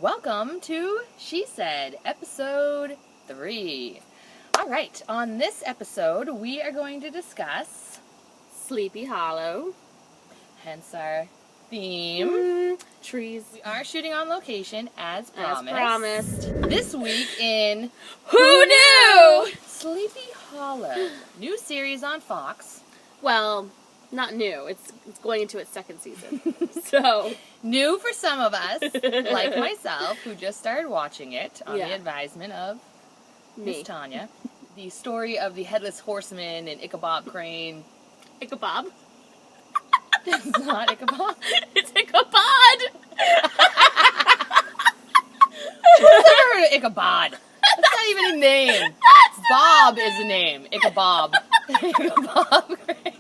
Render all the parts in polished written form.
Welcome to She Said, episode 3. Alright, on this episode, we are going to discuss Sleepy Hollow. Hence our theme. Trees. We are shooting on location, as promised. As promised. This week in Who Knew? Sleepy Hollow. New series on Fox. Well, not new. It's going into its second season. So new for some of us, like myself, who just started watching it on the advisement of Miss Tonia. The story of the Headless Horseman and Ichabod Crane. Ichabod? It's not Ichabod. It's Ichabod! I've never heard of Ichabod. That's not even a name. Bob is a name. Ichabod. Ichabod Crane.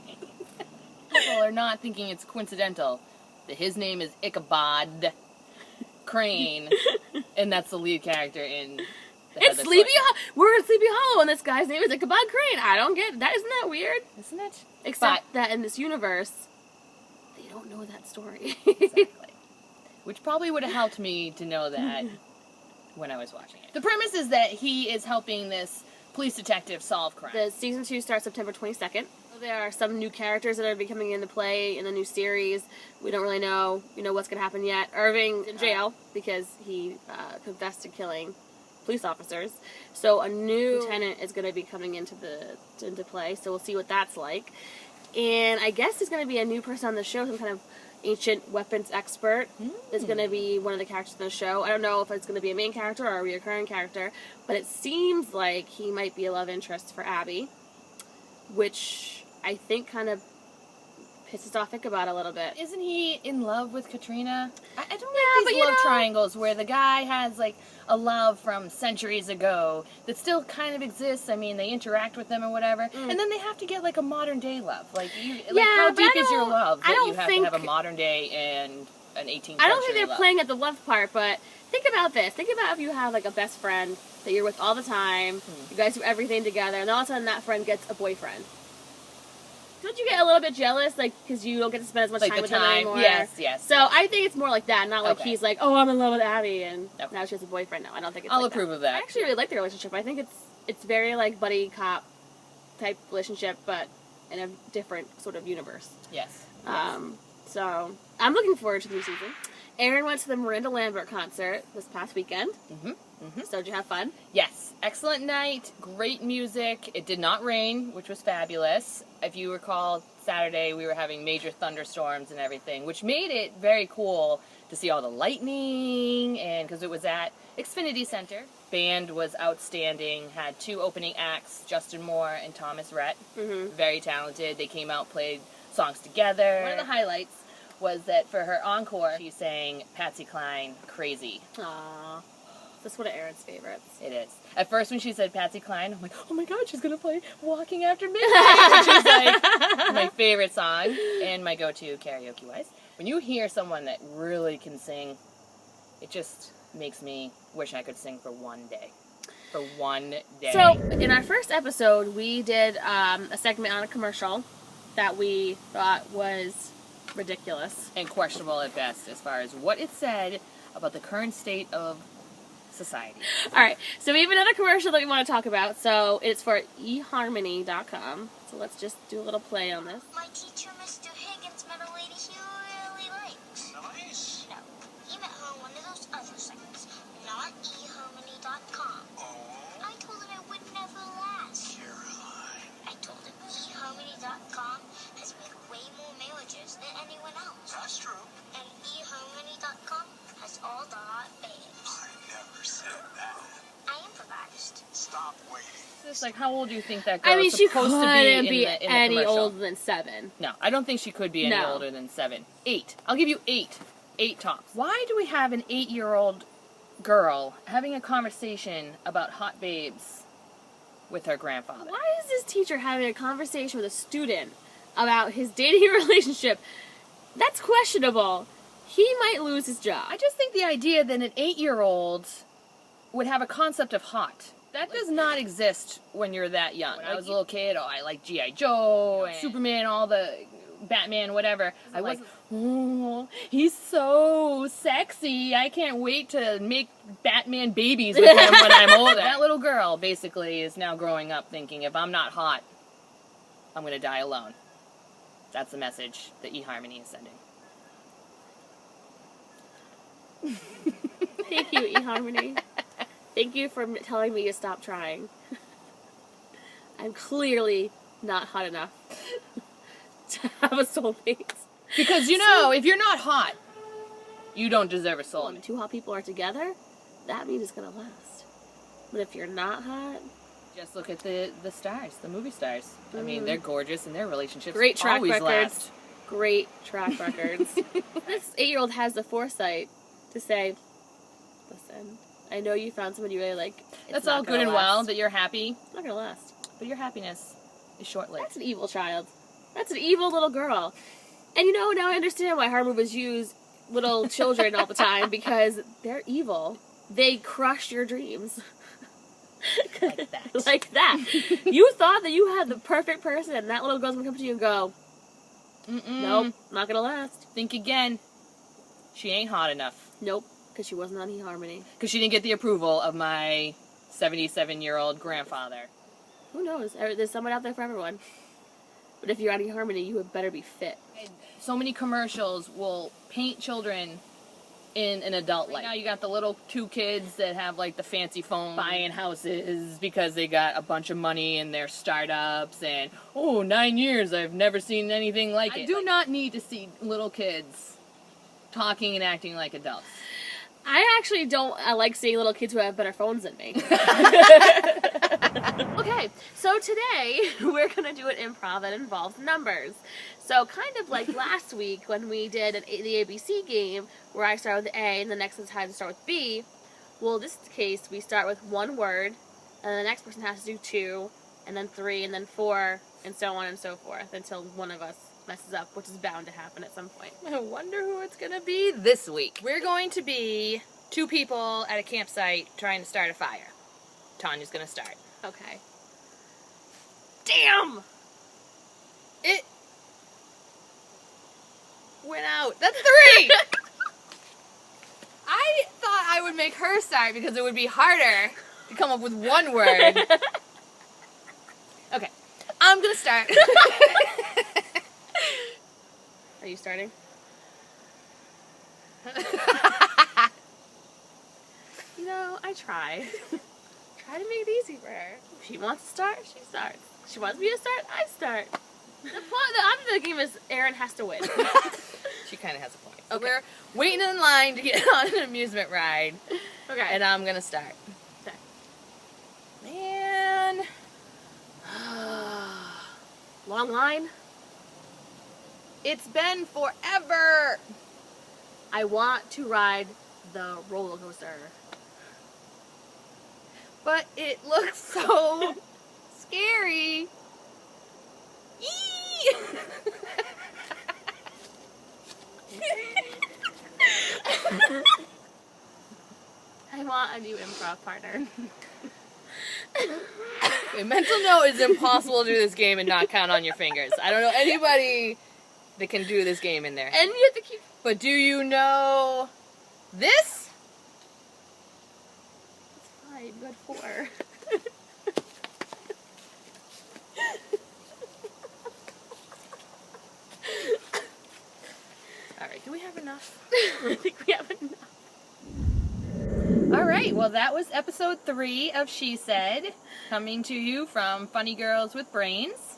People are not thinking it's coincidental that his name is Ichabod Crane, and that's the lead character in It's Sleepy Hollow. We're at Sleepy Hollow, and this guy's name is Ichabod Crane. I don't get that. Isn't that weird? Isn't it? Except that in this universe, they don't know that story. Exactly. Which probably would have helped me to know that when I was watching it. The premise is that he is helping this police detective solve crime. The season 2 starts September 22nd. There are some new characters that are becoming into play in the new series. We don't really know, what's going to happen yet. Irving's in jail because he confessed to killing police officers. So a new lieutenant is going to be coming into play. So we'll see what that's like. And I guess there's going to be a new person on the show, some kind of ancient weapons expert is going to be one of the characters in the show. I don't know if it's going to be a main character or a reoccurring character, but it seems like he might be a love interest for Abby, which I think kind of pisses off Ichabod a little bit. Isn't he in love with Katrina? I don't like these love triangles where the guy has like a love from centuries ago that still kind of exists. I mean, they interact with them or whatever, and then they have to get like a modern day love. How deep is your love that you have to have a modern day and an 18th century I don't think they're love? playing at the love part, but think about this. Think about if you have like a best friend that you're with all the time. You guys do everything together, and all of a sudden that friend gets a boyfriend. Don't you get a little bit jealous, because you don't get to spend as much time with them anymore? Yes. So I think it's more like that, not like he's like, oh, I'm in love with Abby, and now she has a boyfriend now. I don't think it's I'll approve of that. I actually really like their relationship. I think it's very like buddy cop type relationship, but in a different sort of universe. Yes. So I'm looking forward to the new season. Erin went to the Miranda Lambert concert this past weekend. So did you have fun? Yes. Excellent night. Great music. It did not rain, which was fabulous. If you recall, Saturday we were having major thunderstorms and everything, which made it very cool to see all the lightning, and because it was at Xfinity Center. Band was outstanding. Had 2 opening acts, Justin Moore and Thomas Rhett. Very talented. They came out, played songs together. One of the highlights was that for her encore, she sang Patsy Cline, Crazy. Aww. That's one of Erin's favorites. It is. At first when she said Patsy Cline, I'm like, oh my god, she's going to play Walking After Midnight, which is like my favorite song and my go-to karaoke-wise. When you hear someone that really can sing, it just makes me wish I could sing for one day. For one day. So, in our first episode, we did a segment on a commercial that we thought was ridiculous. And questionable at best as far as what it said about the current state of society. Alright, so we have another commercial that we want to talk about. So, it's for eharmony.com. So, let's just do a little play on this. My teacher, Mr. Higgins, met a lady he really likes. Nice. No, he met her on one of those other sites, not eharmony.com. Oh, I told him it would never last. Caroline. I told him eharmony.com has made way more marriages than anyone else. That's true. And eharmony.com has all the hot babes. I never said that. I improvised. Stop waiting. It's like, how old do you think that girl I mean, is she supposed to couldn't be in the any commercial? older than 7. No, I don't think she could be any older than 7. 8. I'll give you 8. 8 tops. Why do we have an 8-year-old girl having a conversation about hot babes with her grandfather? Why is this teacher having a conversation with a student about his dating relationship? That's questionable. He might lose his job. I just think the idea that an 8-year-old would have a concept of hot, that does not exist when you're that young. When I was a little kid, I liked G.I. Joe and Superman, all the Batman, whatever. I was like, oh, he's so sexy. I can't wait to make Batman babies with him when I'm older. That little girl, basically, is now growing up thinking, if I'm not hot, I'm going to die alone. That's the message that eHarmony is sending. Thank you, eHarmony. Thank you for telling me to stop trying. I'm clearly not hot enough to have a soulmate. Because, you know, if you're not hot, you don't deserve a soulmate. When two hot people are together, that means it's going to last. But if you're not hot... Just look at the stars, the movie stars. I mean, they're gorgeous and their relationships Great track always records. last. Great track records. This 8-year-old has the foresight to say, listen, I know you found someone you really like. That's all good and well that you're happy. It's not going to last. But your happiness is short-lived. That's an evil child. That's an evil little girl. And you know, now I understand why horror movies use little children all the time, because they're evil. They crush your dreams. Like that. Like that. You thought that you had the perfect person, and that little girl's gonna come to you and go, nope, not gonna last. Think again. She ain't hot enough. Nope, because she wasn't on eHarmony. Because she didn't get the approval of my 77-year-old grandfather. Who knows? There's someone out there for everyone. But if you're on eHarmony, you had better be fit. So many commercials will paint children in an adult life. Now you got the little 2 kids that have like the fancy phone, buying houses because they got a bunch of money in their startups, and 9 years I've never seen anything like it. I do not need to see little kids talking and acting like adults. I actually don't like seeing little kids who have better phones than me. Okay, so today we're going to do an improv that involves numbers. So kind of like last week when we did the ABC game where I started with A and the next one had to start with B. Well, in this case, we start with one word and the next person has to do 2 and then 3 and then 4 and so on and so forth until one of us messes up, which is bound to happen at some point. I wonder who it's going to be this week. We're going to be 2 people at a campsite trying to start a fire. Tonia's going to start. Okay. Damn! It went out. That's 3! I thought I would make her start because it would be harder to come up with one word. Okay. I'm going to start. Are you starting? You know, I try. Try to make it easy for her. If she wants to start, she starts. If she wants me to start, I start. The object of the game is Erin has to win. She kind of has a point. Okay. We're waiting in line to get on an amusement ride. Okay. And I'm going to start. Okay. Man. Long line. It's been forever. I want to ride the roller coaster. But it looks so scary. Eee! I want a new improv partner. A mental note, it's impossible to do this game and not count on your fingers. I don't know anybody that can do this game in there. And you have to keep... But do you know this? It's fine, you had 4. Alright, do we have enough? I think we have enough. Alright, well that was episode 3 of She Said, coming to you from Funny Girls with Brains.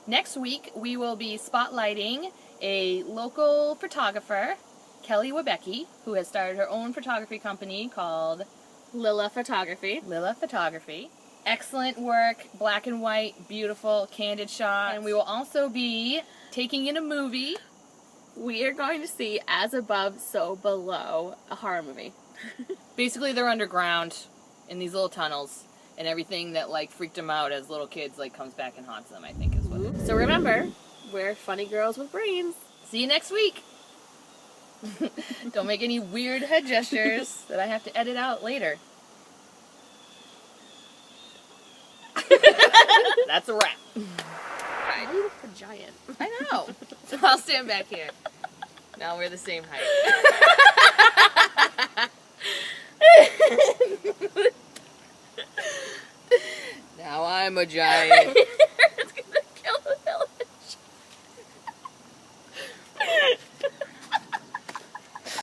Next week we will be spotlighting a local photographer, Kelly Webecki, who has started her own photography company called Lilla Photography. Lilla Photography. Excellent work, black and white, beautiful, candid shots. And we will also be taking in a movie. We are going to see As Above, So Below, a horror movie. Basically, they're underground in these little tunnels, and everything that like freaked them out as little kids like comes back and haunts them, I think is what it is. So remember, we're Funny Girls with Brains. See you next week. Don't make any weird head gestures that I have to edit out later. That's a wrap. Right. side. You look like a giant. I know. So I'll stand back here. Now we're the same height. Now I'm a giant.